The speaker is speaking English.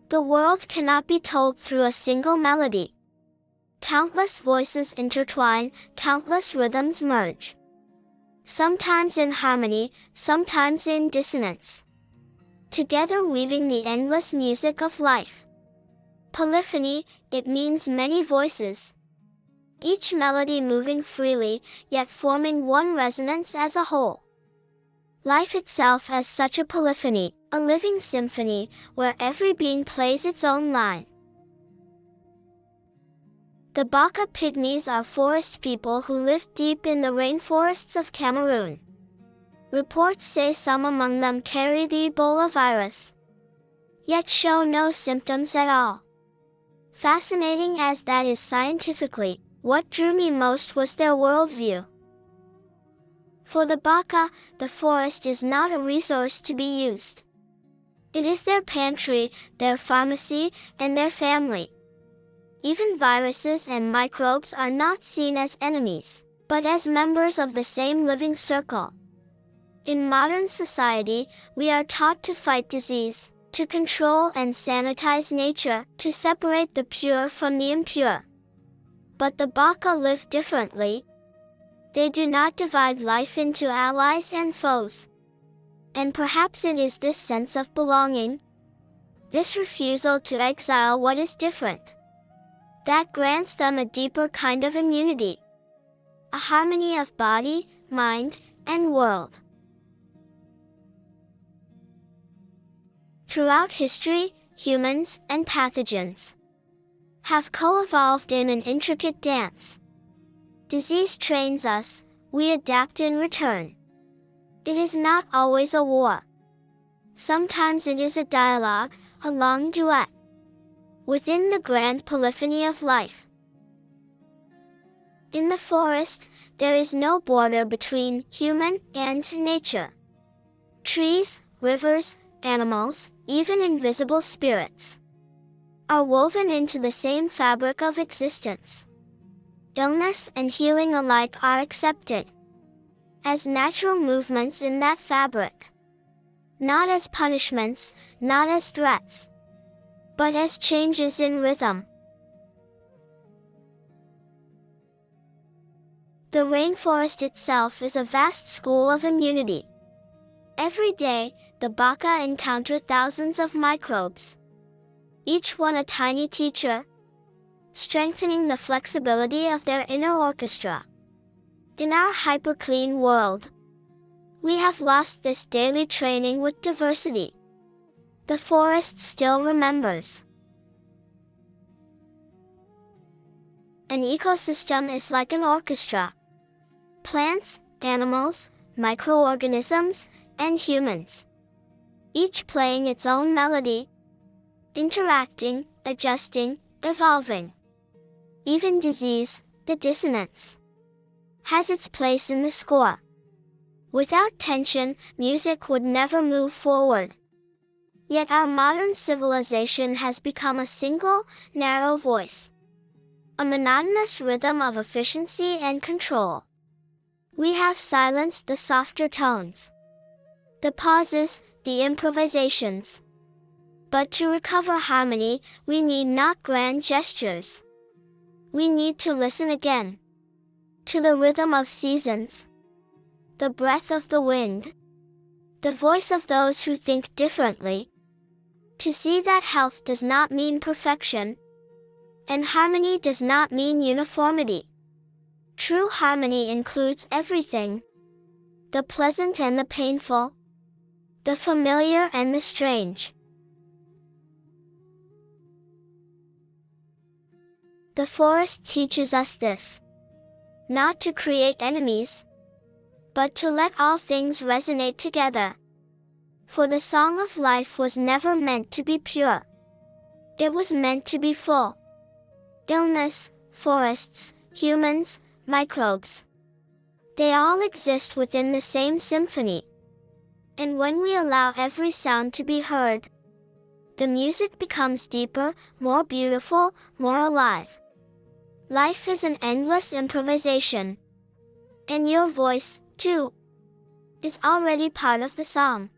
The world cannot be told through a single melody. Countless voices intertwine, countless rhythms merge. Sometimes in harmony, sometimes in dissonance. Together weaving the endless music of life. Polyphony, it means many voices. Each melody moving freely, yet forming one resonance as a whole. Life itself as such a polyphony, a living symphony, where every being plays its own line. The Baka Pygmies are forest people who live deep in the rainforests of Cameroon. Reports say some among them carry the Ebola virus, yet show no symptoms at all. Fascinating as that is scientifically, what drew me most was their worldview. For the Baka, the forest is not a resource to be used. It is their pantry, their pharmacy, and their family. Even viruses and microbes are not seen as enemies, but as members of the same living circle. In modern society, we are taught to fight disease, to control and sanitize nature, to separate the pure from the impure. But the Baka live differently. They do not divide life into allies and foes. And perhaps it is this sense of belonging, this refusal to exile what is different, that grants them a deeper kind of immunity, a harmony of body, mind, and world. Throughout history, humans and pathogens have co-evolved in an intricate dance. Disease trains us, we adapt in return. It is not always a war. Sometimes it is a dialogue, a long duet, within the grand polyphony of life. In the forest, there is no border between human and nature. Trees, rivers, animals, even invisible spirits, are woven into the same fabric of existence. Illness and healing alike are accepted as natural movements in that fabric, not as punishments, not as threats, but as changes in rhythm. The rainforest itself is a vast school of immunity. Every day, the Baka encounter thousands of microbes, each one a tiny teacher, strengthening the flexibility of their inner orchestra. In our hyper-clean world, we have lost this daily training with diversity. The forest still remembers. An ecosystem is like an orchestra. Plants, animals, microorganisms, and humans, each playing its own melody, interacting, adjusting, evolving. Even disease, the dissonance, has its place in the score. Without tension, music would never move forward. Yet our modern civilization has become a single, narrow voice, a monotonous rhythm of efficiency and control. We have silenced the softer tones, the pauses, the improvisations. But to recover harmony, we need not grand gestures. We need to listen again to the rhythm of seasons, the breath of the wind, the voice of those who think differently, to see that health does not mean perfection, and harmony does not mean uniformity. True harmony includes everything, the pleasant and the painful, the familiar and the strange. The forest teaches us this, not to create enemies, but to let all things resonate together. For the song of life was never meant to be pure. It was meant to be full. Illness, forests, humans, microbes, they all exist within the same symphony. And when we allow every sound to be heard, the music becomes deeper, more beautiful, more alive. Life is an endless improvisation. And your voice, too, is already part of the song.